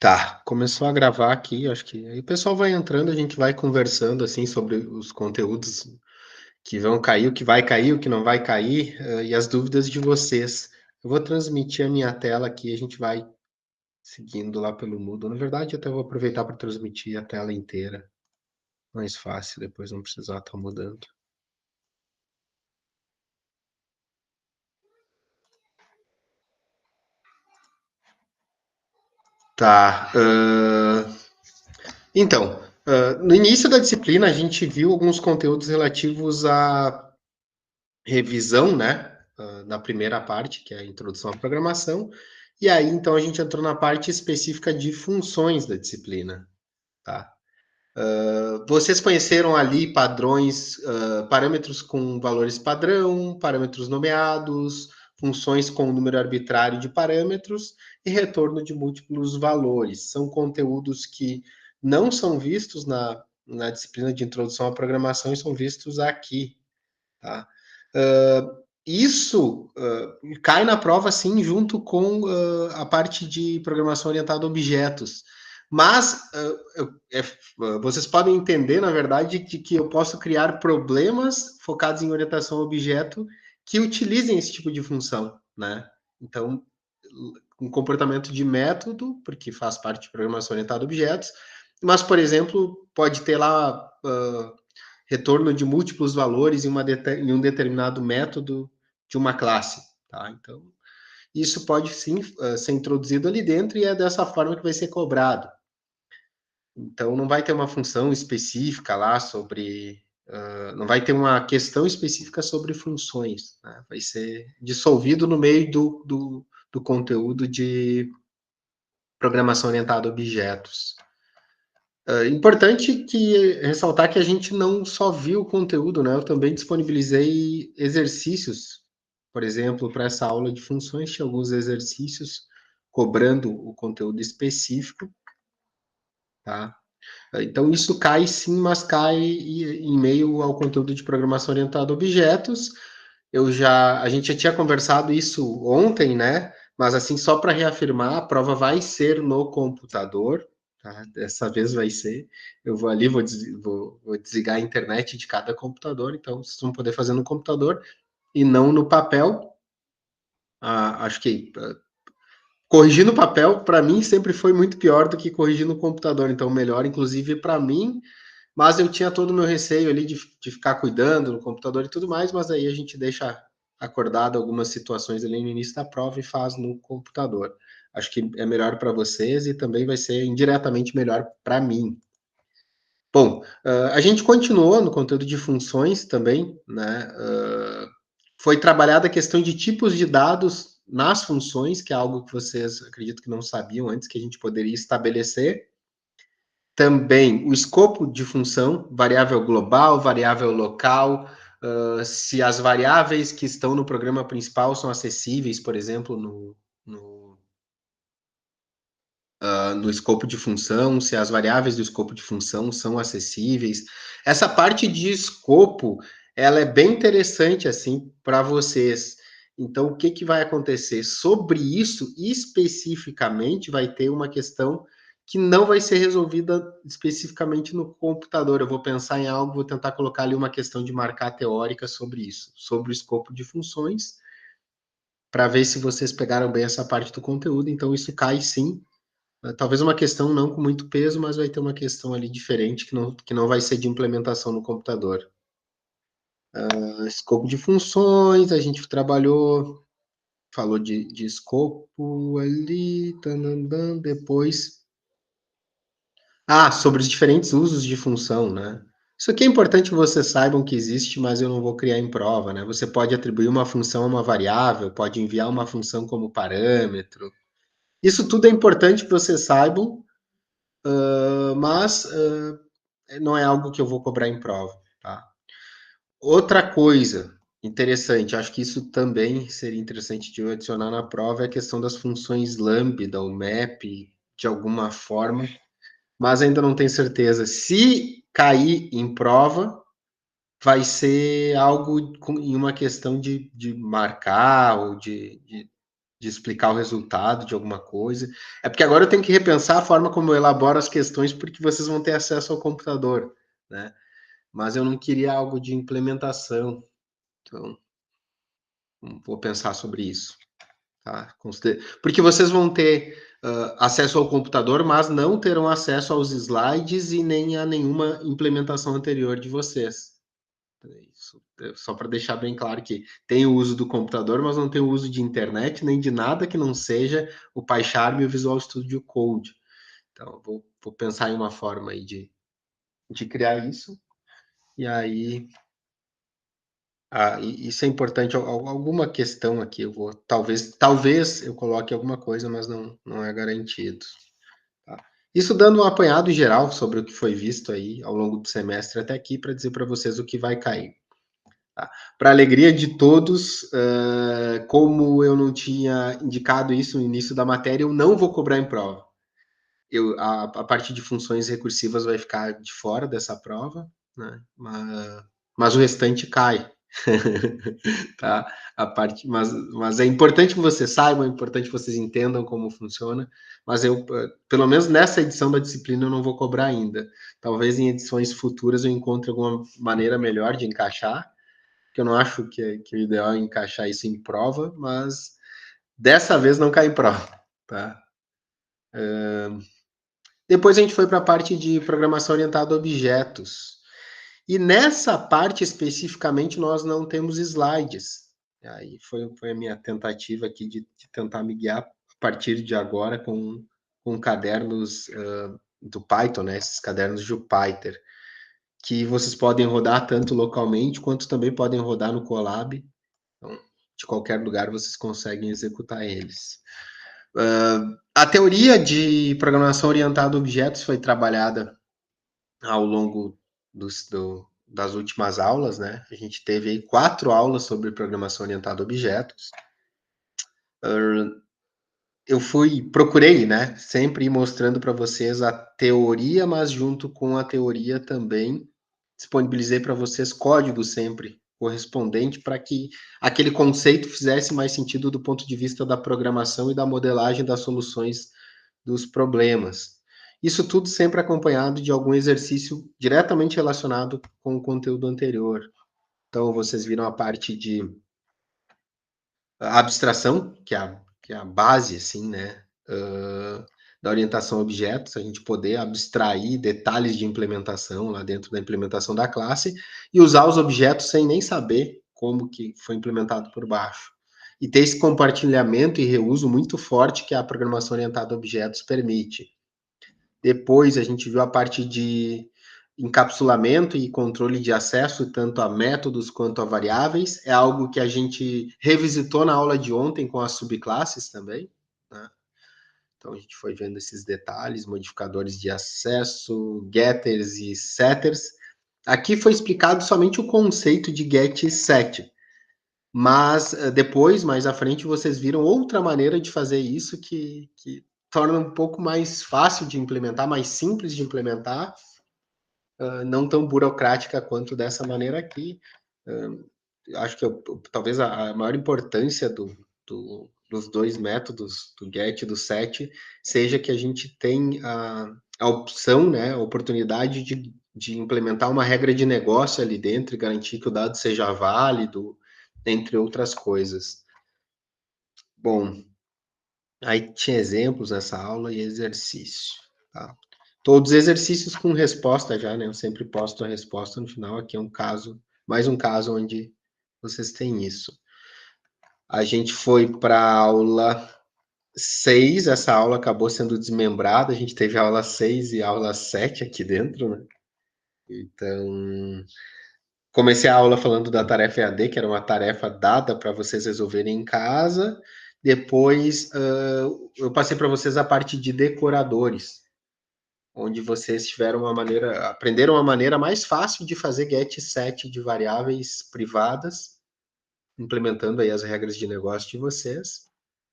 Tá, começou a gravar aqui, acho que aí o pessoal vai entrando, a gente vai conversando, assim, sobre os conteúdos que vão cair, o que vai cair, o que não vai cair, e as dúvidas de vocês. Eu vou transmitir a minha tela aqui, a gente vai seguindo lá pelo Moodle. Na verdade, até vou aproveitar para transmitir a tela inteira, mais fácil, depois não precisar estar mudando. Tá, então, no início da disciplina a gente viu alguns conteúdos relativos à revisão, né? Na primeira parte, que é a introdução à programação, e aí então a gente entrou na parte específica de funções da disciplina, tá? Vocês conheceram ali padrões, parâmetros com valores padrão, parâmetros nomeados, funções com número arbitrário de parâmetros e retorno de múltiplos valores. São conteúdos que não são vistos na disciplina de introdução à programação e são vistos aqui, tá? Isso cai na prova, sim, junto com a parte de programação orientada a objetos. Mas vocês podem entender, na verdade, que eu posso criar problemas focados em orientação a objeto que utilizem esse tipo de função, né? Então, um comportamento de método, porque faz parte de programação orientada a objetos, mas, por exemplo, pode ter lá retorno de múltiplos valores em um determinado método de uma classe, tá? Então, isso pode sim ser introduzido ali dentro e é dessa forma que vai ser cobrado. Então, não vai ter uma função específica lá sobre. Não vai ter uma questão específica sobre funções, né? Vai ser dissolvido no meio do conteúdo de programação orientada a objetos. Importante que ressaltar que a gente não só viu o conteúdo, né? Eu também disponibilizei exercícios, por exemplo, para essa aula de funções, tinha alguns exercícios cobrando o conteúdo específico, tá? Então isso cai sim, mas cai em meio ao conteúdo de programação orientada a objetos. A gente já tinha conversado isso ontem, né? Mas assim, só para reafirmar, a prova vai ser no computador, tá? Dessa vez vai ser. Eu vou ali, vou desligar a internet de cada computador, então vocês vão poder fazer no computador e não no papel. Acho que corrigir no papel, para mim, sempre foi muito pior do que corrigir no computador. Então, melhor, inclusive, para mim, mas eu tinha todo o meu receio ali de ficar cuidando no computador e tudo mais, mas aí a gente deixa acordado algumas situações ali no início da prova e faz no computador. Acho que é melhor para vocês e também vai ser indiretamente melhor para mim. Bom, a gente continuou no conteúdo de funções também, né? Foi trabalhada a questão de tipos de dados nas funções, que é algo que vocês acredito que não sabiam antes, que a gente poderia estabelecer. Também o escopo de função, variável global, variável local, se as variáveis que estão no programa principal são acessíveis, por exemplo, no escopo de função, se as variáveis do escopo de função são acessíveis. Essa parte de escopo, ela é bem interessante, assim, para vocês. Então, o que, que vai acontecer? Sobre isso, especificamente, vai ter uma questão que não vai ser resolvida especificamente no computador. Eu vou pensar em algo, vou tentar colocar ali uma questão de marcar teórica sobre isso, sobre o escopo de funções, para ver se vocês pegaram bem essa parte do conteúdo. Então, isso cai sim. Talvez uma questão não com muito peso, mas vai ter uma questão ali diferente que não vai ser de implementação no computador. Escopo de funções, a gente trabalhou, falou de escopo ali, tanandan, depois. Sobre os diferentes usos de função, né? Isso aqui é importante que vocês saibam que existe, mas eu não vou criar em prova, né? Você pode atribuir uma função a uma variável, pode enviar uma função como parâmetro. Isso tudo é importante que vocês saibam, mas não é algo que eu vou cobrar em prova, tá? Outra coisa interessante, acho que isso também seria interessante de eu adicionar na prova, é a questão das funções lambda ou map, de alguma forma, mas ainda não tenho certeza. Se cair em prova, vai ser algo em uma questão de marcar ou de de explicar o resultado de alguma coisa. É porque agora eu tenho que repensar a forma como eu elaboro as questões, porque vocês vão ter acesso ao computador, né? Mas eu não queria algo de implementação, então vou pensar sobre isso, tá? Porque vocês vão ter acesso ao computador, mas não terão acesso aos slides e nem a nenhuma implementação anterior de vocês. Isso, só para deixar bem claro que tem o uso do computador, mas não tem o uso de internet, nem de nada que não seja o PyCharm e o Visual Studio Code. Então, vou pensar em uma forma aí de criar isso. E aí, isso é importante. Alguma questão aqui, eu vou, talvez eu coloque alguma coisa, mas não é garantido. Tá? Isso dando um apanhado geral sobre o que foi visto aí ao longo do semestre até aqui, para dizer para vocês o que vai cair. Tá? Para alegria de todos, como eu não tinha indicado isso no início da matéria, eu não vou cobrar em prova. A parte de funções recursivas vai ficar de fora dessa prova, né? Mas o restante cai. Tá? Mas é importante que vocês saibam, é importante que vocês entendam como funciona, mas eu, pelo menos nessa edição da disciplina, eu não vou cobrar ainda. Talvez em edições futuras eu encontre alguma maneira melhor de encaixar, que eu não acho que o ideal é encaixar isso em prova, mas dessa vez não cai em prova, tá? Depois a gente foi para a parte de programação orientada a objetos. E nessa parte especificamente nós não temos slides. Aí foi a minha tentativa aqui de tentar me guiar a partir de agora com cadernos do Python, né? Esses cadernos de Jupyter, que vocês podem rodar tanto localmente quanto também podem rodar no Colab. Então, de qualquer lugar vocês conseguem executar eles. A teoria de programação orientada a objetos foi trabalhada ao longo das últimas aulas, né? A gente teve aí 4 aulas sobre programação orientada a objetos. Eu procurei, né? Sempre ir mostrando para vocês a teoria, mas junto com a teoria também disponibilizei para vocês código sempre correspondente para que aquele conceito fizesse mais sentido do ponto de vista da programação e da modelagem das soluções dos problemas. Isso tudo sempre acompanhado de algum exercício diretamente relacionado com o conteúdo anterior. Então, vocês viram a parte de abstração, que é a base, assim, né, da orientação a objetos, a gente poder abstrair detalhes de implementação lá dentro da implementação da classe e usar os objetos sem nem saber como que foi implementado por baixo. E ter esse compartilhamento e reuso muito forte que a programação orientada a objetos permite. Depois a gente viu a parte de encapsulamento e controle de acesso, tanto a métodos quanto a variáveis. É algo que a gente revisitou na aula de ontem com as subclasses também, né? Então a gente foi vendo esses detalhes, modificadores de acesso, getters e setters. Aqui foi explicado somente o conceito de get e set, mas depois, mais à frente, vocês viram outra maneira de fazer isso que torna um pouco mais fácil de implementar, mais simples de implementar, não tão burocrática quanto dessa maneira aqui. Acho que talvez a maior importância dos dois métodos, do get e do set, seja que a gente tem a opção, né, a oportunidade de implementar uma regra de negócio ali dentro e garantir que o dado seja válido, entre outras coisas. Bom, aí tinha exemplos nessa aula e exercício, tá? Todos exercícios com resposta já, né? Eu sempre posto a resposta no final. Aqui é um caso, mais um caso onde vocês têm isso. A gente foi para a aula 6, essa aula acabou sendo desmembrada, a gente teve a aula 6 e a aula 7 aqui dentro, né? Então, comecei a aula falando da tarefa EAD, que era uma tarefa dada para vocês resolverem em casa. Depois, eu passei para vocês a parte de decoradores, onde vocês aprenderam uma maneira mais fácil de fazer get e set de variáveis privadas, implementando aí as regras de negócio de vocês.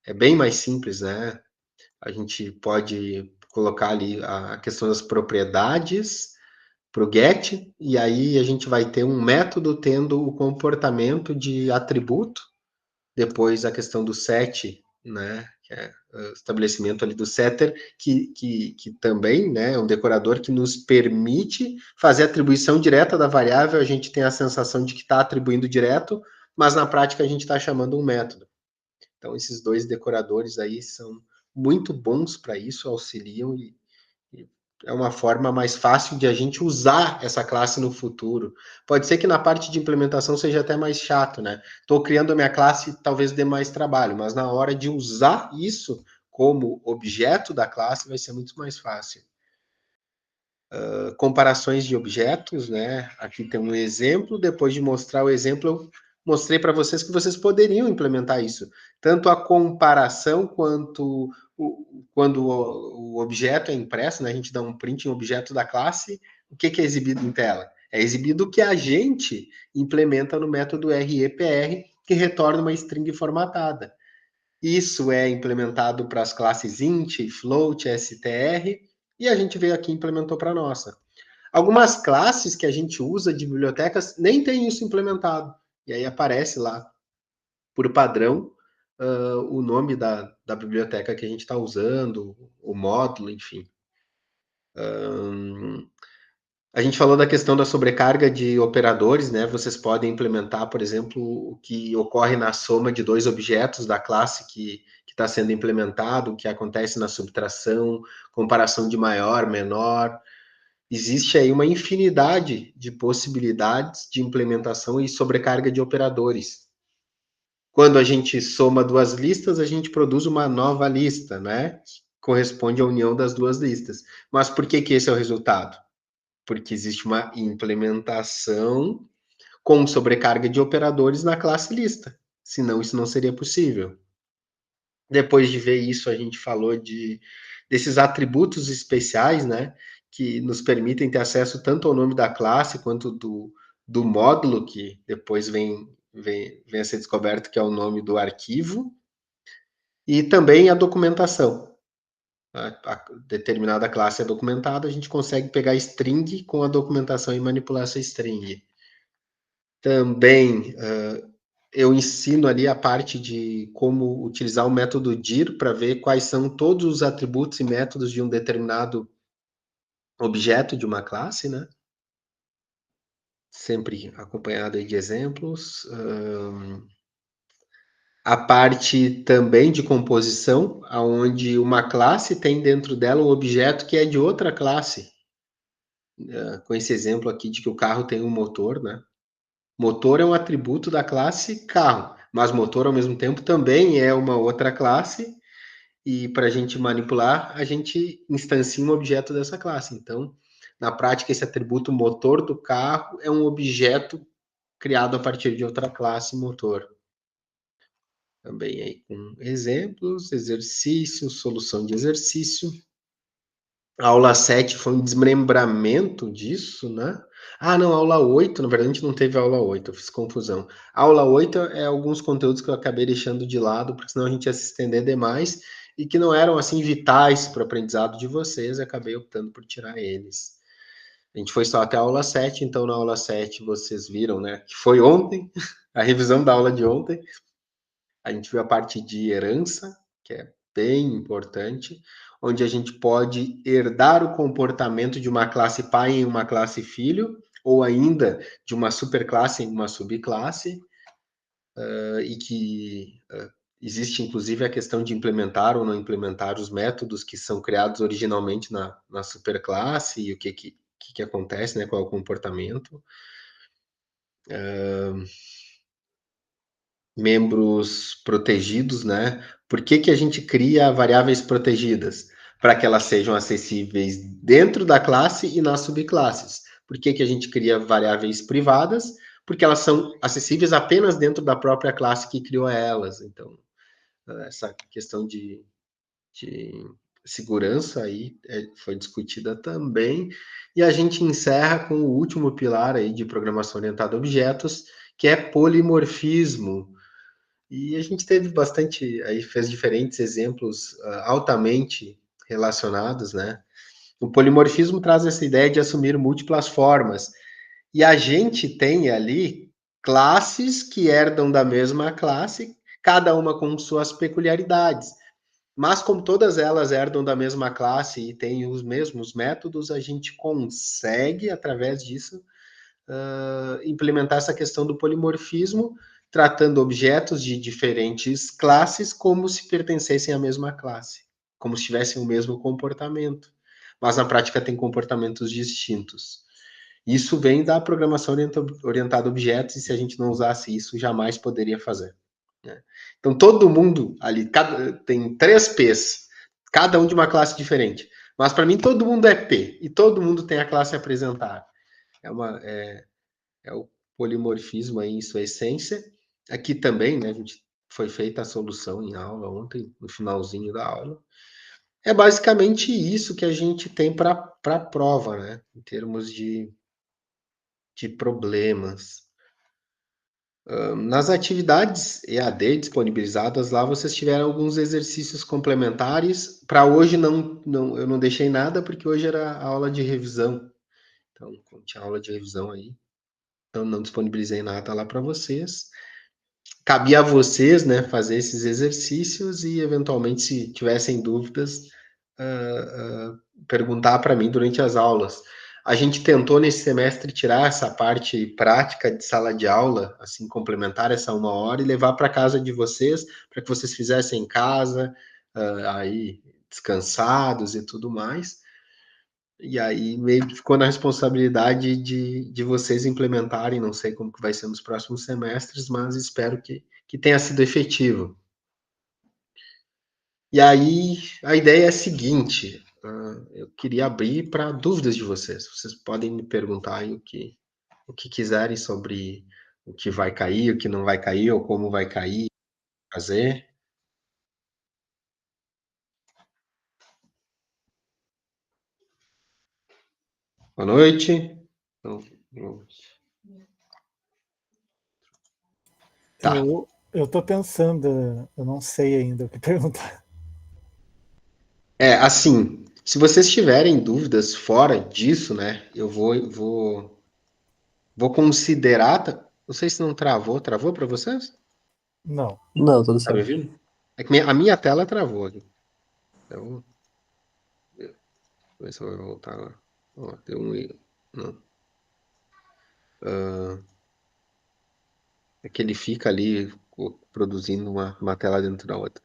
É bem mais simples, né? A gente pode colocar ali a questão das propriedades para o get, e aí a gente vai ter um método tendo o comportamento de atributo, depois a questão do set né, que é o estabelecimento ali do setter, que também, né, é um decorador que nos permite fazer a atribuição direta da variável, a gente tem a sensação de que está atribuindo direto, mas na prática a gente está chamando um método. Então, esses dois decoradores aí são muito bons para isso, auxiliam e é uma forma mais fácil de a gente usar essa classe no futuro. Pode ser que na parte de implementação seja até mais chato, né? Estou criando a minha classe, talvez dê mais trabalho, mas na hora de usar isso como objeto da classe vai ser muito mais fácil. Comparações de objetos, né? Aqui tem um exemplo. Depois de mostrar o exemplo, eu mostrei para vocês que vocês poderiam implementar isso. Tanto a comparação quanto quando o objeto é impresso, né? A gente dá um print em objeto da classe. O que é exibido em tela? É exibido o que a gente implementa no método REPR, que retorna uma string formatada. Isso é implementado para as classes int, float, str, e a gente veio aqui e implementou para a nossa. Algumas classes que a gente usa de bibliotecas nem tem isso implementado. E aí aparece lá, por padrão, o nome da biblioteca que a gente está usando, o módulo, enfim. A gente falou da questão da sobrecarga de operadores, né? Vocês podem implementar, por exemplo, o que ocorre na soma de dois objetos da classe que está sendo implementado, o que acontece na subtração, comparação de maior, menor. Existe aí uma infinidade de possibilidades de implementação e sobrecarga de operadores. Quando a gente soma duas listas, a gente produz uma nova lista, né? Corresponde à união das duas listas. Mas por que esse é o resultado? Porque existe uma implementação com sobrecarga de operadores na classe lista. Senão, isso não seria possível. Depois de ver isso, a gente falou desses atributos especiais, né? Que nos permitem ter acesso tanto ao nome da classe quanto do módulo, que depois vem a ser descoberto que é o nome do arquivo, e também a documentação. A determinada classe é documentada, a gente consegue pegar string com a documentação e manipular essa string. Também eu ensino ali a parte de como utilizar o método dir para ver quais são todos os atributos e métodos de um determinado objeto de uma classe, né? Sempre acompanhado de exemplos. A parte também de composição, onde uma classe tem dentro dela um objeto que é de outra classe. Com esse exemplo aqui de que o carro tem um motor, né? Motor é um atributo da classe carro, mas motor ao mesmo tempo também é uma outra classe, e para a gente manipular, a gente instancia um objeto dessa classe. Então, na prática, esse atributo motor do carro é um objeto criado a partir de outra classe motor. Também aí com exemplos, exercício, solução de exercício. A aula 7 foi um desmembramento disso, né? Ah, não, aula 8, na verdade a gente não teve aula 8, eu fiz confusão. A aula 8 é alguns conteúdos que eu acabei deixando de lado, porque senão a gente ia se estender demais, e que não eram, assim, vitais para o aprendizado de vocês, e acabei optando por tirar eles. A gente foi só até a aula 7, então na aula 7 vocês viram, né, que foi ontem, a revisão da aula de ontem. A gente viu a parte de herança, que é bem importante, onde a gente pode herdar o comportamento de uma classe pai em uma classe filho, ou ainda de uma superclasse em uma subclasse, e que existe inclusive a questão de implementar ou não implementar os métodos que são criados originalmente na superclasse e o que acontece, né, qual é o comportamento. Membros protegidos, né? Por que a gente cria variáveis protegidas? Para que elas sejam acessíveis dentro da classe e nas subclasses. Por que a gente cria variáveis privadas? Porque elas são acessíveis apenas dentro da própria classe que criou elas. Então, essa questão de segurança aí foi discutida também. E a gente encerra com o último pilar aí de programação orientada a objetos, que é polimorfismo. E a gente teve bastante, aí fez diferentes exemplos altamente relacionados, né? O polimorfismo traz essa ideia de assumir múltiplas formas. E a gente tem ali classes que herdam da mesma classe, cada uma com suas peculiaridades. Mas como todas elas herdam da mesma classe e têm os mesmos métodos, a gente consegue, através disso, implementar essa questão do polimorfismo, tratando objetos de diferentes classes como se pertencessem à mesma classe, como se tivessem o mesmo comportamento, mas na prática têm comportamentos distintos. Isso vem da programação orientada a objetos, e se a gente não usasse isso, jamais poderia fazer. Né? Então, todo mundo ali, tem 3 P's, cada um de uma classe diferente. Mas, para mim, todo mundo é P, e todo mundo tem a classe a apresentar. É o polimorfismo aí em sua essência. Aqui também, né, a gente foi feita a solução em aula ontem, no finalzinho da aula. É basicamente isso que a gente tem para a prova, né, em termos de problemas. Nas atividades EAD disponibilizadas lá, vocês tiveram alguns exercícios complementares. Para hoje, eu não deixei nada, porque hoje era a aula de revisão. Então, como tinha aula de revisão aí, eu não disponibilizei nada lá para vocês. Cabia a vocês, né, fazer esses exercícios e, eventualmente, se tivessem dúvidas, perguntar para mim durante as aulas. A gente tentou nesse semestre tirar essa parte prática de sala de aula, assim, complementar essa 1 hora e levar para casa de vocês, para que vocês fizessem em casa, aí descansados e tudo mais. E aí meio que ficou na responsabilidade de vocês implementarem, não sei como que vai ser nos próximos semestres, mas espero que tenha sido efetivo. E aí a ideia é a seguinte, eu queria abrir para dúvidas de vocês. Vocês podem me perguntar aí o que quiserem sobre o que vai cair, o que não vai cair, ou como vai cair, fazer. Boa noite. Então, tá. Eu tô pensando, eu não sei ainda o que perguntar. Assim, se vocês tiverem dúvidas fora disso, né, eu vou considerar. Não sei se não travou. Travou para vocês? Não. Não, tudo Tá me certo. ouvindo? É que a minha tela travou aqui. Então, deixa eu ver se eu vou voltar agora. Ó, deu um erro. Não. É que ele fica ali produzindo uma tela dentro da outra.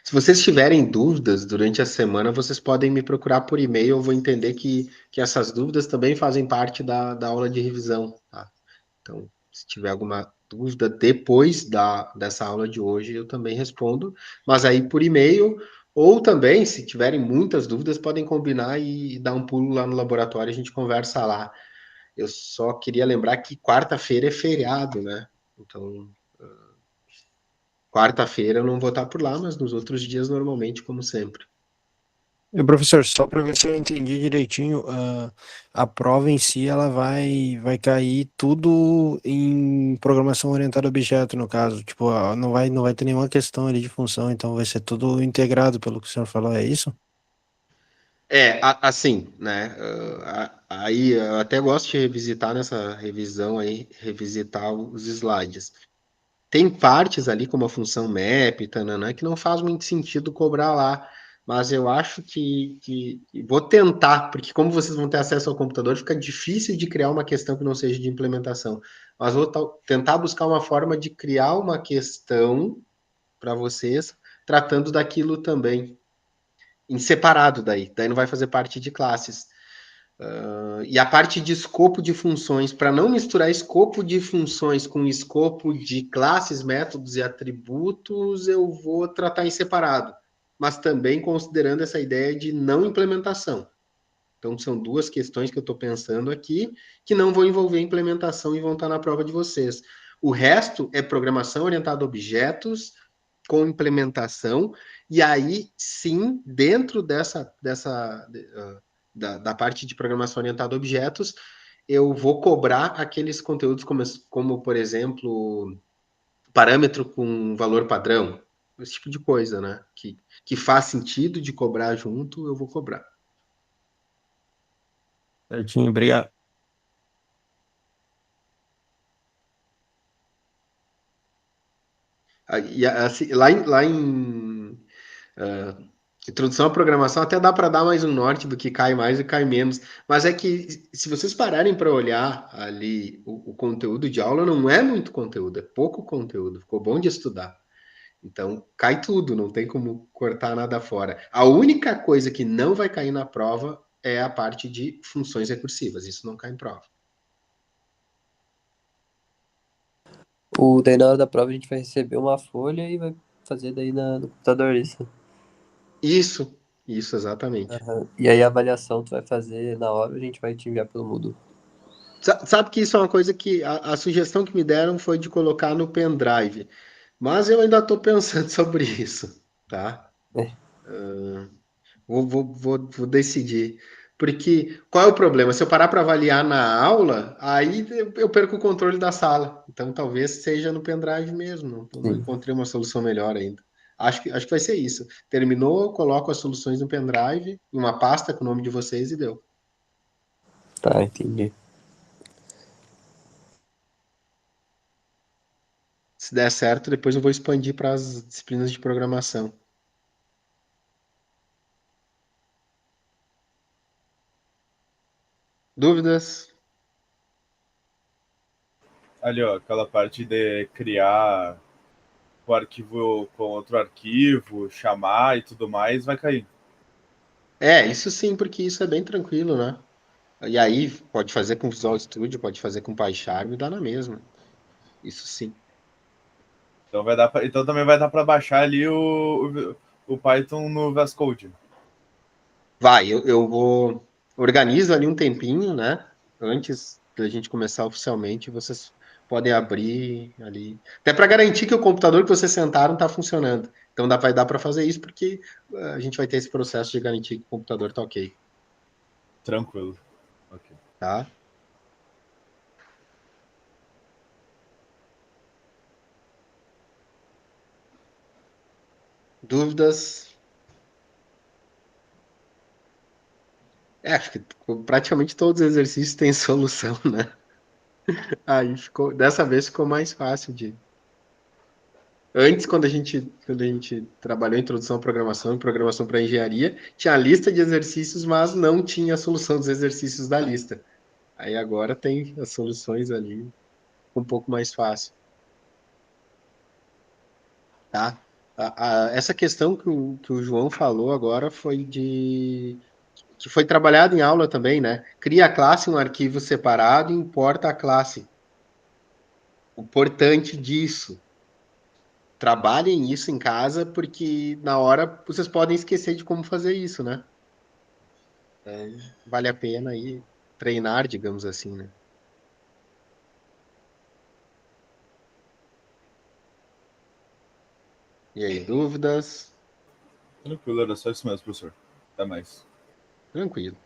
Se vocês tiverem dúvidas durante a semana, vocês podem me procurar por e-mail. Eu vou entender que essas dúvidas também fazem parte da aula de revisão. Tá? Então, se tiver alguma dúvida depois dessa aula de hoje, eu também respondo, mas aí por e-mail, ou também, se tiverem muitas dúvidas, podem combinar e dar um pulo lá no laboratório, a gente conversa lá. Eu só queria lembrar que quarta-feira é feriado, né? Então, quarta-feira eu não vou estar por lá, mas nos outros dias, normalmente, como sempre. E, professor, só para ver se eu entendi direitinho, a prova em si ela vai cair tudo em programação orientada a objeto, no caso. Tipo, não vai ter nenhuma questão ali de função, então vai ser tudo integrado pelo que o senhor falou, é isso? Assim, né? Aí eu até gosto de revisitar nessa revisão aí, revisitar os slides. Tem partes ali, como a função map, tananã, que não faz muito sentido cobrar lá. Mas eu acho que vou tentar, porque como vocês vão ter acesso ao computador, fica difícil de criar uma questão que não seja de implementação. Mas vou tentar buscar uma forma de criar uma questão para vocês, tratando daquilo também, em separado daí. Daí não vai fazer parte de classes. E a parte de escopo de funções, para não misturar escopo de funções com escopo de classes, métodos e atributos, eu vou tratar em separado, mas também considerando essa ideia de não implementação. Então, são 2 questões que eu estou pensando aqui, que não vão envolver implementação e vão estar na prova de vocês. O resto é programação orientada a objetos com implementação, e aí sim, dentro da parte de programação orientada a objetos, eu vou cobrar aqueles conteúdos como, por exemplo, parâmetro com valor padrão, esse tipo de coisa, né? Que faz sentido de cobrar junto, eu vou cobrar. Certinho, obrigado. Assim, lá em introdução à programação até dá para dar mais um norte do que cai mais e cai menos, mas é que se vocês pararem para olhar ali o conteúdo de aula, não é muito conteúdo, é pouco conteúdo, ficou bom de estudar. Então, cai tudo, não tem como cortar nada fora. A única coisa que não vai cair na prova é a parte de funções recursivas, isso não cai em prova. Daí na hora da prova a gente vai receber uma folha e vai fazer daí no computador isso. Isso, exatamente. Aham. E aí a avaliação tu vai fazer na hora, a gente vai te enviar pelo Moodle. Sabe que isso é uma coisa que a sugestão que me deram foi de colocar no pendrive, mas eu ainda estou pensando sobre isso, tá? É. Vou decidir. Porque qual é o problema? Se eu parar para avaliar na aula, aí eu perco o controle da sala. Então talvez seja no pendrive mesmo. Não Sim. encontrei uma solução melhor ainda. Acho que vai ser isso. Terminou, eu coloco as soluções no pendrive, em uma pasta com o nome de vocês e deu. Tá, entendi. Se der certo, depois eu vou expandir para as disciplinas de programação. Dúvidas? Ali, ó, aquela parte de criar o arquivo com outro arquivo, chamar e tudo mais, vai cair. Isso sim, porque isso é bem tranquilo, né? E aí pode fazer com Visual Studio, pode fazer com PyCharm, dá na mesma. Isso sim. Então, então também vai dar para baixar ali o Python no VS Code. Vai, eu vou organizo ali um tempinho, né? Antes da gente começar oficialmente, vocês podem abrir ali, até para garantir que o computador que vocês sentaram está funcionando. Então vai dar para fazer isso porque a gente vai ter esse processo de garantir que o computador está ok, Tranquilo. Ok. tá? Dúvidas? Acho que praticamente todos os exercícios têm solução, né? Aí dessa vez ficou mais fácil de. Antes, quando a gente trabalhou em introdução à programação e programação para engenharia, tinha a lista de exercícios, mas não tinha a solução dos exercícios da lista. Aí agora tem as soluções ali um pouco mais fácil, tá? Essa questão que o João falou agora foi que foi trabalhado em aula também, né? Cria a classe em um arquivo separado e importa a classe. O importante disso, trabalhem isso em casa, porque na hora vocês podem esquecer de como fazer isso, né? Então, vale a pena aí treinar, digamos assim, né? E aí, dúvidas? Tranquilo, era só isso mesmo, professor. Até mais. Tranquilo.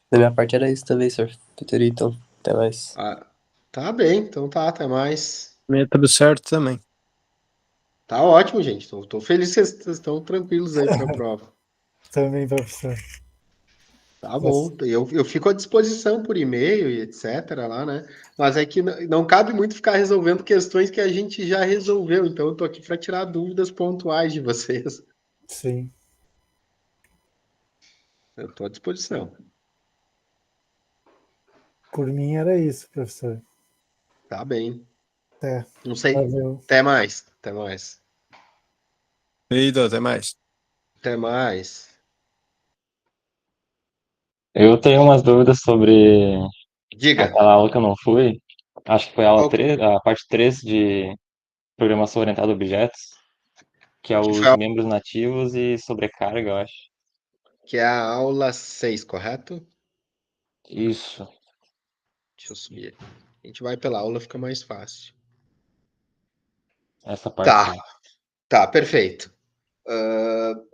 Da minha parte era isso também, senhor tutoria, então. Até mais. Ah, tá bem, então tá, até mais. Tudo certo também. Tá ótimo, gente. Tô feliz que vocês estão tranquilos aí para a prova. Também, professor. Tá bom, eu fico à disposição por e-mail e etc. lá, né? Mas é que não cabe muito ficar resolvendo questões que a gente já resolveu, então eu tô aqui para tirar dúvidas pontuais de vocês. Sim. Eu tô à disposição. Por mim era isso, professor. Tá bem. Até. Não sei. Valeu. Até mais. Até mais. Eita, até mais. Até mais. Eu tenho umas dúvidas sobre Diga. aquela aula que eu não fui. Acho que foi a aula Qual 3, a parte 3 de programação orientada a objetos, que é que foi os membros nativos e sobrecarga, eu acho. que é a aula 6, correto? Isso. Deixa eu subir aqui. A gente vai pela aula, fica mais fácil. Essa parte Tá, sim. tá, perfeito.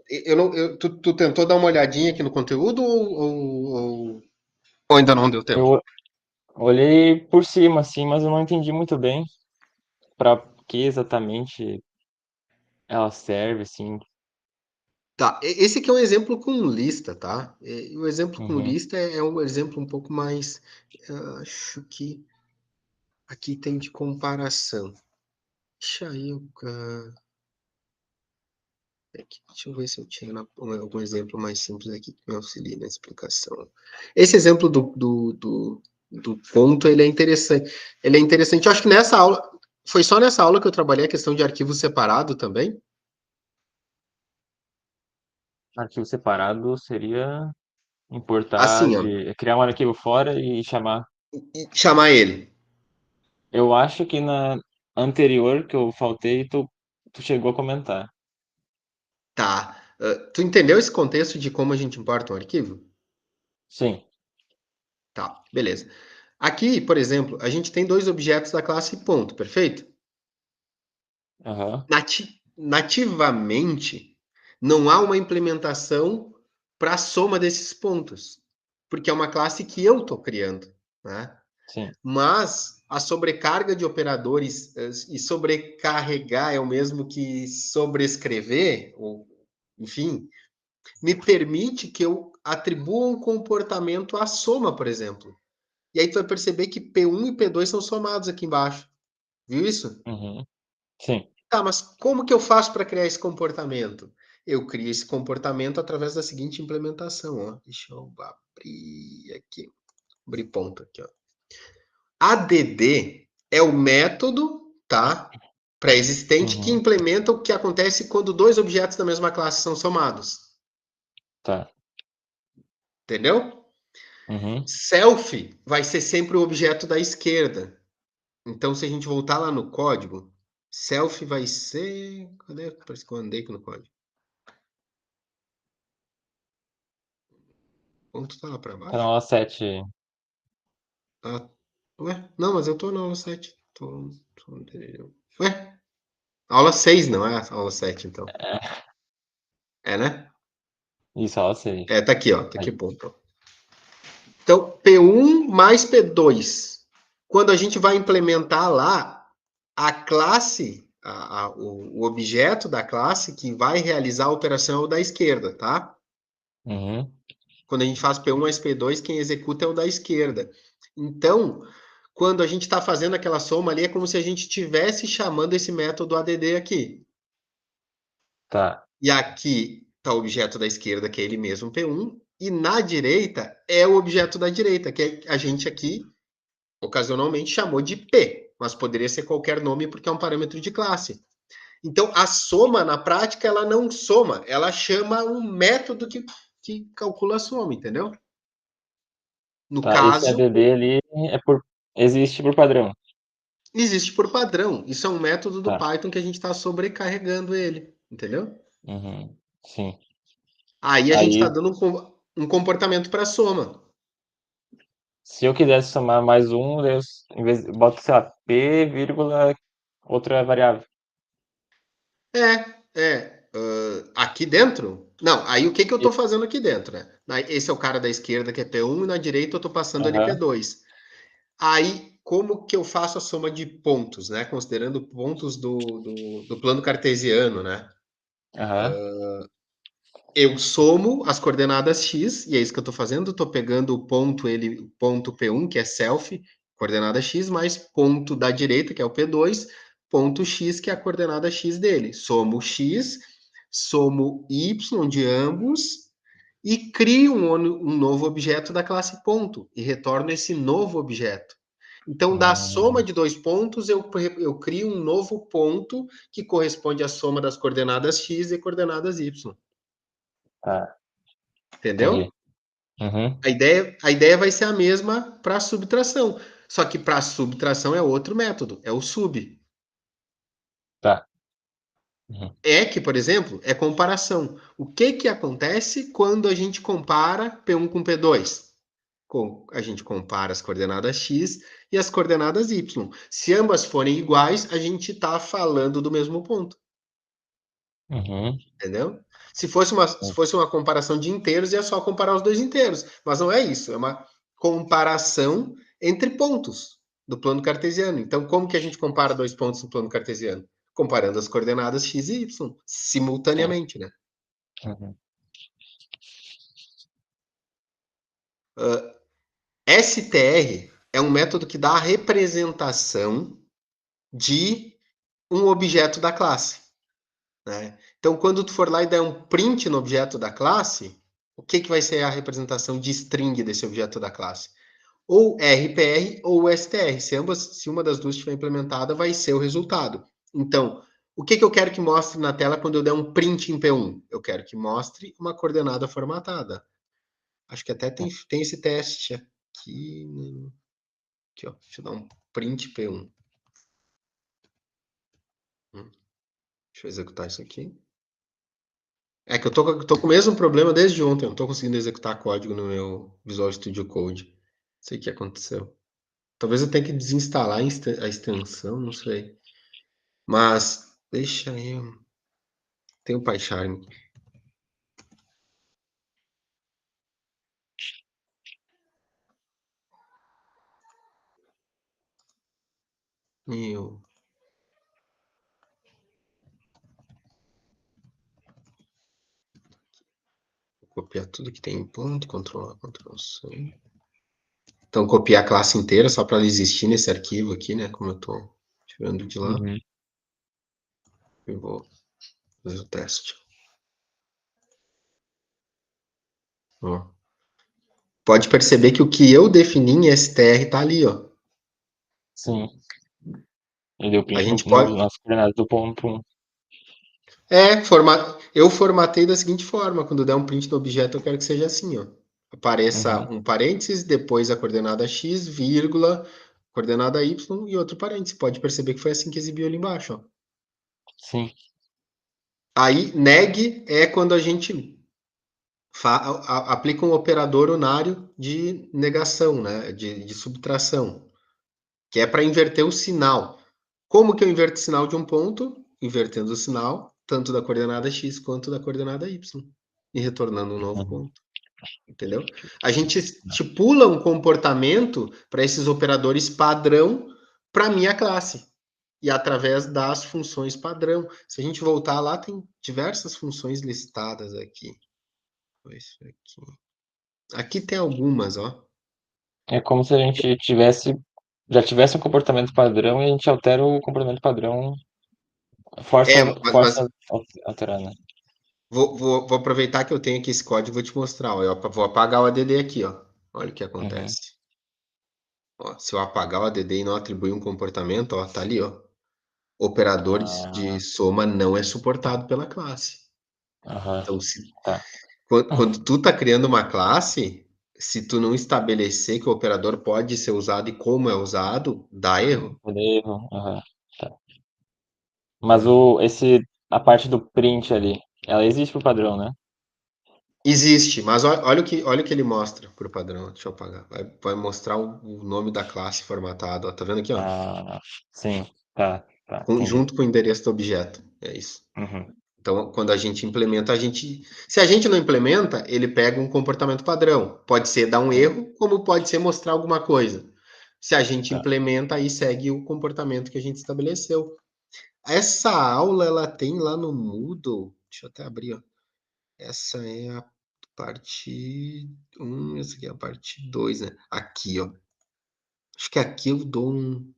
Eu não, tu tentou dar uma olhadinha aqui no conteúdo ou ainda não deu tempo? Eu olhei por cima, assim, mas eu não entendi muito bem para que exatamente ela serve, assim. Tá, esse aqui é um exemplo com lista, tá? O exemplo com Uhum. lista é um exemplo um pouco mais, acho que aqui tem de comparação. Deixa eu, deixa eu ver se eu tinha algum exemplo mais simples aqui que me auxilie na explicação. Esse exemplo do ponto, ele é interessante. Ele é interessante. Eu acho que nessa aula, foi só nessa aula que eu trabalhei a questão de arquivo separado também. Arquivo separado seria importar Assim, ó, criar um arquivo fora e chamar. e chamar ele. Eu acho que na anterior que eu faltei, tu chegou a comentar. Tá. Tu entendeu esse contexto de como a gente importa um arquivo? Sim. Tá, beleza. Aqui, por exemplo, a gente tem dois objetos da classe ponto, perfeito? Aham. Nativamente, não há uma implementação para a soma desses pontos, porque é uma classe que eu estou criando, né? Sim. Mas a sobrecarga de operadores e sobrecarregar é o mesmo que sobrescrever, ou, enfim, me permite que eu atribua um comportamento à soma, por exemplo. E aí tu vai perceber que P1 e P2 são somados aqui embaixo. Viu isso? Uhum. Sim. Tá, mas como que eu faço para criar esse comportamento? Eu crio esse comportamento através da seguinte implementação, ó. Deixa eu abrir aqui. Abrir ponto aqui, ó. ADD é o método, tá? Pré-existente que Uhum. implementa o que acontece quando dois objetos da mesma classe são somados. Tá. Entendeu? Uhum. Self vai ser sempre o objeto da esquerda. Então, se a gente voltar lá no código, self vai ser. Cadê? Parece que eu andei aqui no código. Ponto tá lá para Tá na baixo? aula 7. Ah, ué? Não, mas eu tô na aula 7. Ué? Aula 6 não é a aula 7, então. É, né? Isso, aula 6. É, tá aqui, ó. Tá aqui o ponto. Então, P1 mais P2. Quando a gente vai implementar lá a classe, o objeto da classe que vai realizar a operação é o da esquerda, tá? Uhum. Quando a gente faz P1 mais P2, quem executa é o da esquerda. Então, quando a gente está fazendo aquela soma ali, é como se a gente estivesse chamando esse método ADD aqui. Tá. E aqui está o objeto da esquerda, que é ele mesmo, P1, e na direita é o objeto da direita, que a gente aqui ocasionalmente chamou de P, mas poderia ser qualquer nome porque é um parâmetro de classe. Então, a soma, na prática, ela não soma, ela chama um método que calcula a soma, entendeu? No Tá. Esse caso, ADD ali existe por padrão. existe por padrão. Isso é um método do Tá. Python que a gente está sobrecarregando ele, entendeu? Uhum. Sim. Aí a gente está Aí, dando um comportamento para soma. se eu quisesse somar mais um, em vez, boto, sei lá, P, vírgula, outra variável. Aqui dentro? Não, aí o que eu E- estou fazendo aqui dentro, né? Esse é o cara da esquerda que é P1 e na direita eu estou passando ali Aham. P2. Aí, como que eu faço a soma de pontos, né? Considerando pontos do plano cartesiano, né? Aham. Eu somo as coordenadas x, e é isso que eu estou fazendo. Estou pegando o ponto P1, que é self, coordenada x, mais ponto da direita, que é o P2, ponto x, que é a coordenada x dele. Somo x, somo y de ambos, e crio um novo objeto da classe ponto, e retorno esse novo objeto. Então, da soma Hum, de dois pontos, eu crio um novo ponto que corresponde à soma das coordenadas x e coordenadas y. tá. Entendi. Entendeu? Uhum. A ideia vai ser a mesma para subtração. Só que para subtração é outro método, é o sub. Tá. Uhum. É que, por exemplo, é comparação. O que acontece quando a gente compara P1 com P2? A gente compara as coordenadas x e as coordenadas y. Se ambas forem iguais, a gente está falando do mesmo ponto. Uhum. Entendeu? Se fosse uma comparação de inteiros, é só comparar os dois inteiros. Mas não é isso, é uma comparação entre pontos do plano cartesiano. Então, como que a gente compara dois pontos no plano cartesiano? Comparando as coordenadas x e y, Sim. simultaneamente, né? Uhum. STR é um método que dá a representação de um objeto da classe, né? Então, quando tu for lá e der um print no objeto da classe, o que vai ser a representação de string desse objeto da classe? Ou RPR ou STR. Se uma das duas estiver implementada, vai ser o resultado. Então, o que eu quero que mostre na tela quando eu der um print em P1? Eu quero que mostre uma coordenada formatada. Acho que até tem esse teste aqui. Aqui, ó. Deixa eu dar um print P1. Deixa eu executar isso aqui. É que eu tô com o mesmo problema desde ontem. Eu não tô conseguindo executar código no meu Visual Studio Code. Não sei o que aconteceu. Talvez eu tenha que desinstalar a extensão, não sei. Mas, deixa eu... Tem o PyCharm. Vou copiar tudo que tem em ponto, Ctrl A, Ctrl C. Então, copiar a classe inteira só para ela existir nesse arquivo aqui, né? Como eu tô tirando de lá. Uhum. Eu vou fazer o teste. Ó. Pode perceber que o que eu defini em STR tá ali, ó. Sim. Ele deu A print gente pode... nas coordenadas do ponto 1. Eu formatei da seguinte forma. Quando der um print no objeto, eu quero que seja assim, ó. Apareça Uhum. um parênteses, depois a coordenada x, vírgula, coordenada y e outro parênteses. Pode perceber que foi assim que exibiu ali embaixo, ó. Sim. Aí, neg é quando a gente aplica um operador unário de negação, né? De subtração, que é para inverter o sinal. Como que eu inverto o sinal de um ponto? Invertendo o sinal, tanto da coordenada x quanto da coordenada y, e retornando um novo Uhum. ponto. Entendeu? A gente estipula um comportamento para esses operadores padrão para minha classe. E através das funções padrão. Se a gente voltar lá, tem diversas funções listadas aqui. Aqui tem algumas, ó. É como se a gente já tivesse um comportamento padrão e a gente altera o comportamento padrão, força Mas a alterar, né? vou aproveitar que eu tenho aqui esse código e vou te mostrar. Ó. Eu vou apagar o ADD aqui, ó. Olha o que Uhum. acontece. Ó, se eu apagar o ADD e não atribuir um comportamento, ó, tá ali, ó. Operadores de Ah, soma não é suportado pela classe. aham. Então, Tá. quando tu tá criando uma classe, se tu não estabelecer que o operador pode ser usado e como é usado, dá erro. Vou dar erro. Aham. Tá. Mas a parte do print ali, ela existe pro padrão, né? Existe, mas olha o que ele mostra por padrão. Deixa eu apagar. Vai mostrar o nome da classe formatado. Ó. Tá vendo aqui, ó? Ah, sim. Tá. Entendi. Junto com o endereço do objeto. É isso. Uhum. Então, quando a gente implementa, se a gente não implementa, ele pega um comportamento padrão. Pode ser dar um Sim. erro, como pode ser mostrar alguma coisa. Se a gente Tá. implementa, aí segue o comportamento que a gente estabeleceu. Essa aula, ela tem lá no Moodle. Deixa eu até abrir, ó. Essa é a parte 1, essa aqui é a parte 2, né? Aqui, ó. Acho que aqui eu dou um.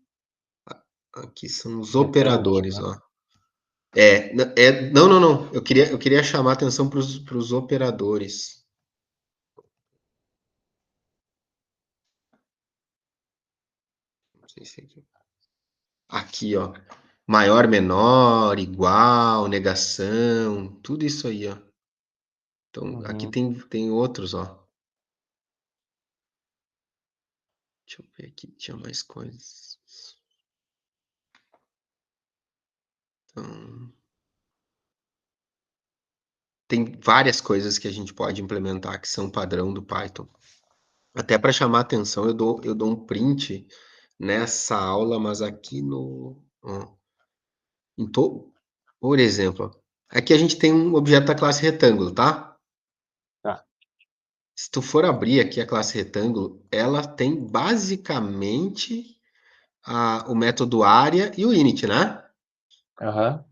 Aqui são os Retângulo, operadores, né? ó. Não. Eu queria chamar a atenção para os operadores. Não sei se é aqui. Aqui, ó. Maior, menor, igual, negação, tudo isso aí, ó. Então, aqui Uhum. tem outros, ó. Deixa eu ver aqui, tinha mais coisas. Então, tem várias coisas que a gente pode implementar que são padrão do Python. Até para chamar atenção, eu dou um print nessa aula, mas aqui no. Ó, por exemplo, ó, aqui a gente tem um objeto da classe retângulo, tá? Tá. Se tu for abrir aqui a classe retângulo, ela tem basicamente o método área e o init, né? Aham.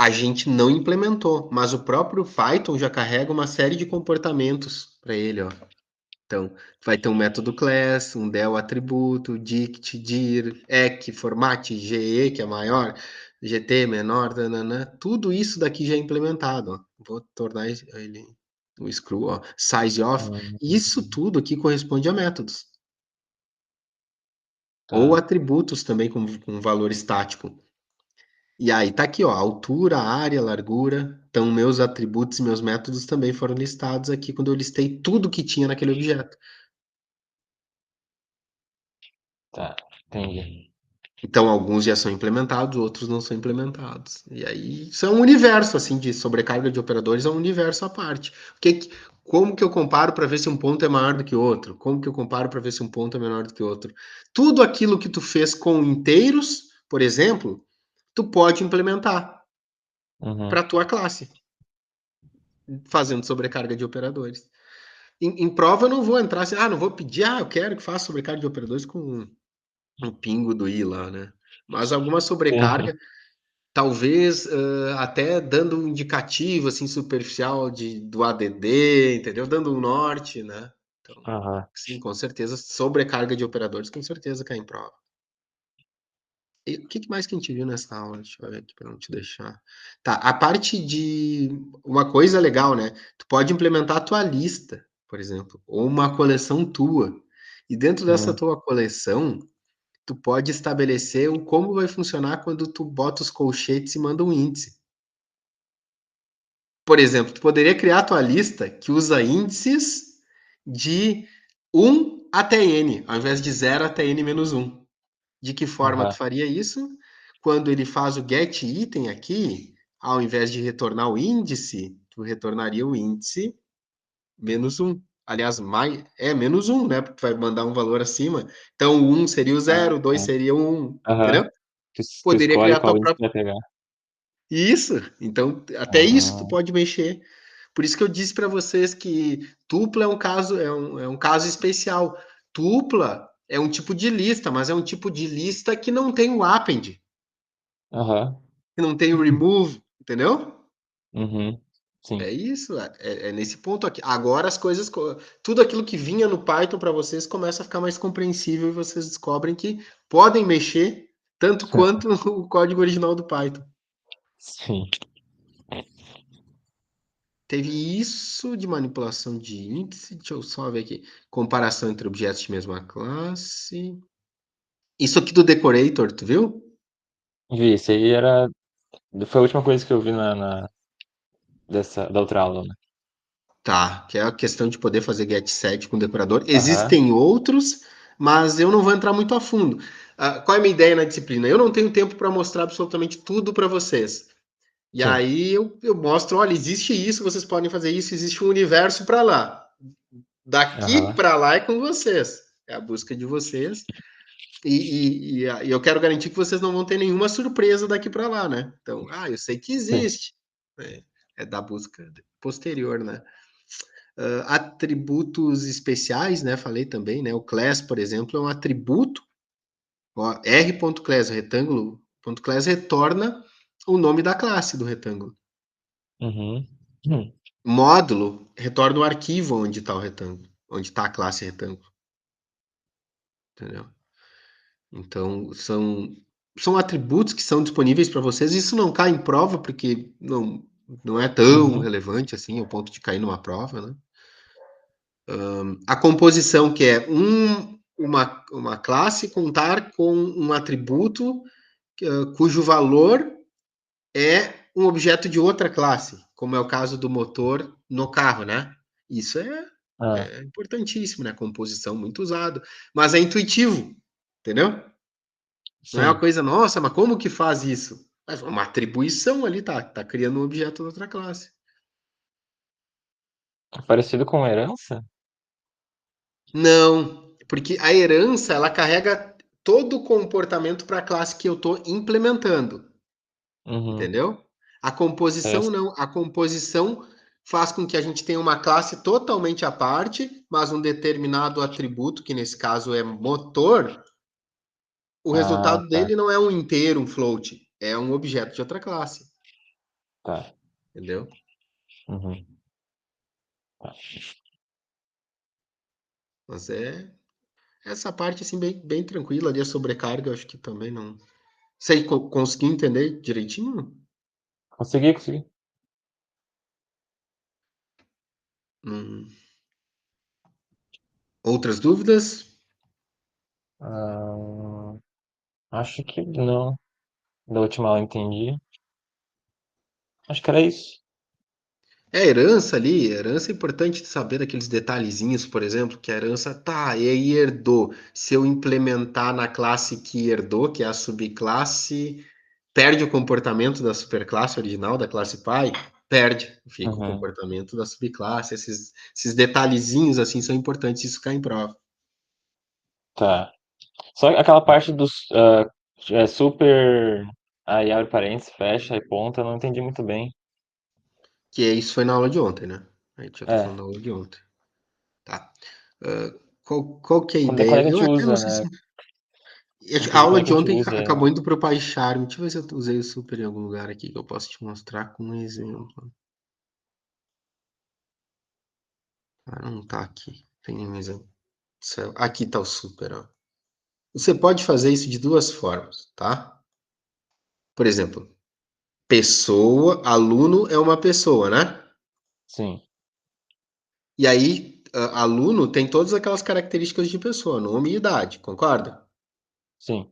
A gente não implementou, mas o próprio Python já carrega uma série de comportamentos para ele, ó. Então, vai ter um método class, um del atributo, dict, dir, ec, format, ge, que é maior, gt menor, nananã. Tudo isso daqui já é implementado, ó. Vou tornar ele o screw, ó, size of. Isso tudo aqui corresponde a métodos. Ou Tá. atributos também com valor estático. E aí tá aqui, ó, altura, área, largura. Então, meus atributos e meus métodos também foram listados aqui quando eu listei tudo que tinha naquele objeto. Tá, entendi. Então, alguns já são implementados, outros não são implementados. E aí, isso é um universo, assim, de sobrecarga de operadores, é um universo à parte. Como que eu comparo para ver se um ponto é maior do que outro? Como que eu comparo para ver se um ponto é menor do que outro? Tudo aquilo que tu fez com inteiros, por exemplo, tu pode implementar Uhum. para a tua classe, fazendo sobrecarga de operadores. Em prova eu não vou entrar assim, não vou pedir, eu quero que faça sobrecarga de operadores com um pingo do i lá, né? Mas alguma sobrecarga, talvez até dando um indicativo assim superficial do ADD, entendeu? Dando um norte, né? Então, Aham. sim, com certeza, sobrecarga de operadores, com certeza cai em prova. E o que mais que a gente viu nessa aula? Deixa eu ver aqui para não te deixar. Tá, a parte de uma coisa legal, né? Tu pode implementar a tua lista, por exemplo, ou uma coleção tua. E dentro dessa tua coleção, tu pode estabelecer como vai funcionar quando tu bota os colchetes e manda um índice. Por exemplo, tu poderia criar a tua lista que usa índices de 1 até n, ao invés de 0 até n menos 1. De que forma tu Aham. faria isso? Quando ele faz o get item aqui, ao invés de retornar o índice, tu retornaria o índice menos 1. Aliás, menos 1, né? Porque tu vai mandar um valor acima. Então, o 1 seria o 0, o 2 Ah, seria o 1, aham. entendeu? Tu Poderia escolhe criar qual tua índice tu própria. vai pegar. Isso. Então, até isso tu Ah, pode mexer. Por isso que eu disse para vocês que tupla é um caso, é um caso especial. Tupla é um tipo de lista, mas é um tipo de lista que não tem o append, aham. que não tem o remove, entendeu? Uhum. É Sim. isso, é nesse ponto aqui. Agora as coisas, tudo aquilo que vinha no Python para vocês começa a ficar mais compreensível e vocês descobrem que podem mexer tanto quanto o código original do Python. Sim. Teve isso de manipulação de índice, deixa eu só ver aqui. Comparação entre objetos de mesma classe. Isso aqui do decorator, tu viu? Vi, isso aí era. Foi a última coisa que eu vi da outra aula, né? Tá, que é a questão de poder fazer get set com decorador. Aham. Existem outros, mas eu não vou entrar muito a fundo. Qual é a minha ideia na disciplina? Eu não tenho tempo para mostrar absolutamente tudo para vocês. E Sim. aí eu mostro, olha, existe isso, vocês podem fazer isso, existe um universo para lá. Daqui Aham. para lá é com vocês. É a busca de vocês. E eu quero garantir que vocês não vão ter nenhuma surpresa daqui para lá, né? Então, eu sei que Sim. existe. É da busca posterior, né? Atributos especiais, né? Falei também, né? O class, por exemplo, é um atributo. Ó, r.class, retângulo, .class retorna o nome da classe do retângulo. Uhum. Hum. Módulo retorna o arquivo onde está o retângulo, onde está a classe retângulo. Entendeu? Então, são atributos que são disponíveis para vocês. Isso não cai em prova, porque não é tão Uhum. relevante assim, ao ponto de cair numa prova, né? A composição, que é uma classe contar com um atributo cujo valor é um objeto de outra classe, como é o caso do motor no carro, né? Isso Ah, é importantíssimo, né? Composição muito usado, mas é intuitivo, entendeu? Não é uma sim. coisa, nossa, mas como que faz isso? Mas uma atribuição ali, tá criando um objeto de outra classe. É parecido com herança? Não, porque a herança, ela carrega todo o comportamento para a classe que eu estou implementando, Uhum. entendeu? A É, composição não. A composição faz com que a gente tenha uma classe totalmente à parte, mas um determinado atributo, que nesse caso é motor, o ah, resultado tá. dele não é um inteiro, um float, é um objeto de outra classe. Tá. entendeu? Uhum. Tá. Mas essa parte assim bem tranquila ali, a sobrecarga, eu acho que também não. Sei, consegui entender direitinho? Consegui. Hum. Outras dúvidas? Ah, acho que não. Da última aula eu entendi. Acho que era isso. Herança ali, herança é importante saber daqueles detalhezinhos, por exemplo, que a herança tá, e aí herdou. Se eu implementar na classe que herdou, que é a subclasse, perde o comportamento da superclasse original, da classe pai, perde, fica o Uhum. comportamento da subclasse. Esses detalhezinhos assim são importantes, isso cai em prova. Tá. Só aquela parte dos super. Aí abre parênteses, fecha e ponta, eu não entendi muito bem. Que isso foi na aula de ontem, né? A gente já tá falando É. da aula de ontem. Tá. Qual que é a Quando ideia? a gente Eu até não usa, sei né? se. A Entendi quando aula é que de a gente ontem usa. acabou indo para o PyCharm. Deixa eu ver se eu usei o super em algum lugar aqui que eu posso te mostrar com um exemplo. Ah, não tá aqui. Tem um exemplo. Aqui tá o super, ó. Você pode fazer isso de duas formas, tá? Por exemplo, pessoa, aluno é uma pessoa, né? Sim, E aí, aluno tem todas aquelas características de pessoa, nome e idade, concorda? sim.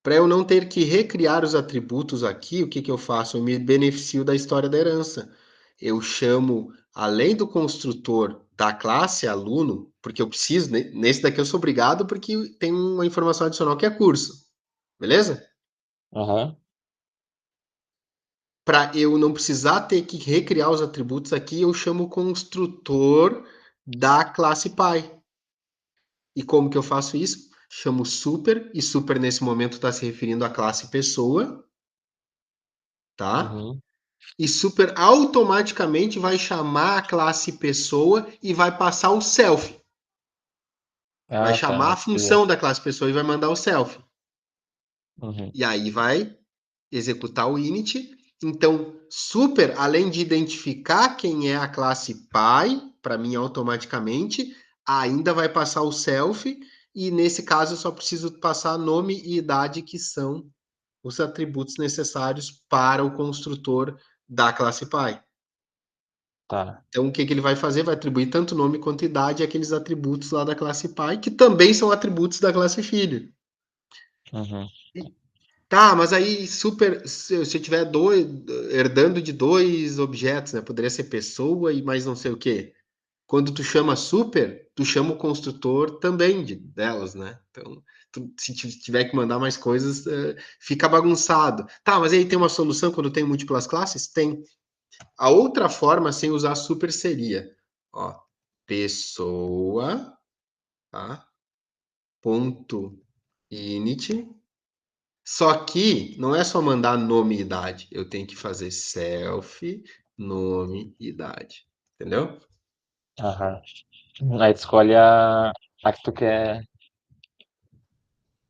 Para eu não ter que recriar os atributos aqui, o que que eu faço? Eu me beneficio da história da herança. Eu chamo, além do construtor da classe aluno, porque eu preciso, nesse daqui eu sou obrigado porque tem uma informação adicional que é curso. Beleza? Aham. Para eu não precisar ter que recriar os atributos aqui, eu chamo o construtor da classe pai. E como que eu faço isso? Chamo super, e super nesse momento está se referindo à classe pessoa, tá? Uhum. E super automaticamente vai chamar a classe pessoa e vai passar o self. Vai Ah, tá. chamar a função da classe pessoa e vai mandar o self. Uhum. E aí vai executar o init. Então, super, além de identificar quem é a classe pai, para mim automaticamente, ainda vai passar o self. E nesse caso, eu só preciso passar nome e idade, que são os atributos necessários para o construtor da classe pai. Tá. Então, o que que ele vai fazer? Vai atribuir tanto nome quanto idade àqueles atributos lá da classe pai, que também são atributos da classe filho. Uhum. Tá, mas aí super, se eu tiver herdando de dois objetos, né? Poderia ser pessoa e mais não sei o quê. Quando tu chama super, tu chama o construtor também delas, né? Então, se tiver que mandar mais coisas, fica bagunçado. Tá, mas aí tem uma solução quando tem múltiplas classes? Tem. A outra forma sem usar super seria, ó, pessoa, tá? Ponto init. Só que não é só mandar nome e idade, eu tenho que fazer self, nome e idade, entendeu? Aham. Aí tu escolhe a que tu quer.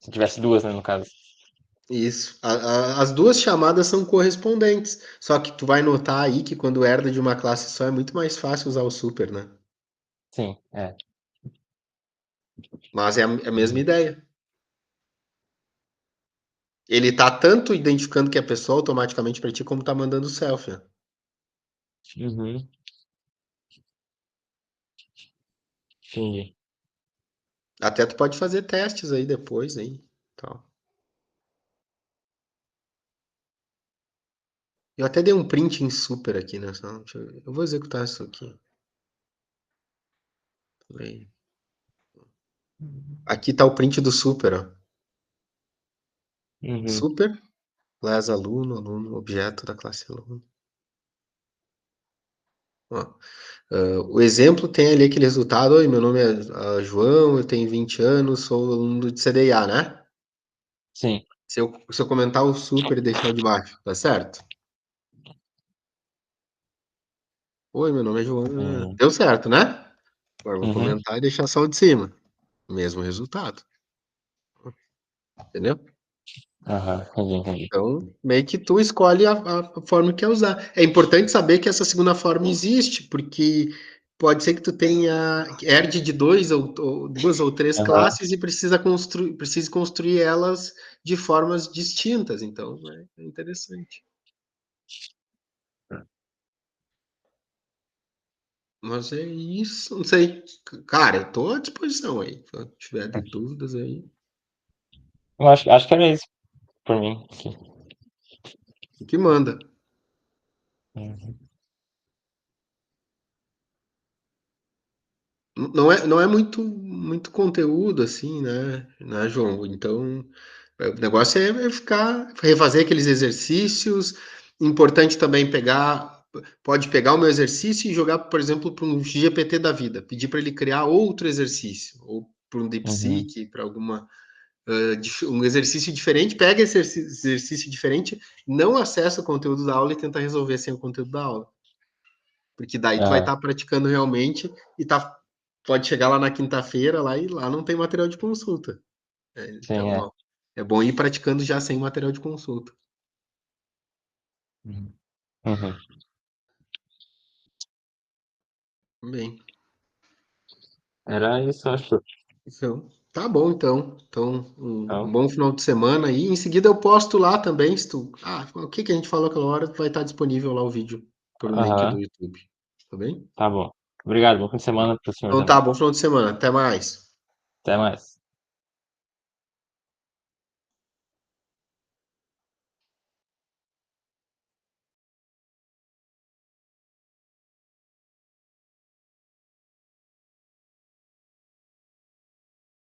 Se tivesse duas, né, no caso. Isso. As duas chamadas são correspondentes, só que tu vai notar aí que quando herda de uma classe só é muito mais fácil usar o super, né? Sim, é. Mas é a mesma Uhum. ideia. Ele tá tanto identificando que é pessoa automaticamente para ti, como tá mandando o self, né? Uhum. Entendi. Até tu pode fazer testes aí depois, aí, tal. Eu até dei um print em super aqui, né? Eu vou executar isso aqui. Aqui tá o print do super, ó. Uhum. Super, class aluno, aluno, objeto da classe aluno. Ó, o exemplo tem ali aquele resultado. Oi, meu nome é João, eu tenho 20 anos, sou aluno de CDIA, né? Sim. Se eu comentar o super e deixar o de baixo, tá certo? Oi, meu nome é João. Uhum. Deu certo, né? Agora eu vou Uhum. comentar e deixar só o de cima. Mesmo resultado. Entendeu? Aham, entendi. Então, meio que tu escolhe a forma que quer usar. É importante saber que essa segunda forma existe, porque pode ser que tu tenha herde de duas ou três Aham, classes e precise construir elas de formas distintas. Então, é interessante. Mas é isso, não sei. Cara, eu tô à disposição aí. Se tiver de dúvidas aí, eu acho que era isso por mim. Aqui. o que manda. Uhum. Não é muito conteúdo assim, né, João? Então, o negócio é refazer aqueles exercícios. Importante também pode pegar o meu exercício e jogar, por exemplo, para um GPT da vida, pedir para ele criar outro exercício, ou para um Uhum. DeepSeek, para um exercício diferente, pega esse exercício diferente, não acessa o conteúdo da aula e tenta resolver sem o conteúdo da aula. Porque daí tu vai Aham, estar praticando realmente e pode chegar lá na quinta-feira lá e lá não tem material de consulta. sim, Então, ó, é bom ir praticando já sem material de consulta. Uhum. Bem, Era isso, acho. então, tá bom então. Então, um Então, bom final de semana aí. Em seguida eu posto lá também, se tu, o que que a gente falou aquela hora, vai estar disponível lá o vídeo por link do aham, YouTube. Tá bem? tá bom. Obrigado, bom fim de semana pro senhor Então tá, também. bom final de semana. Até mais. Até mais.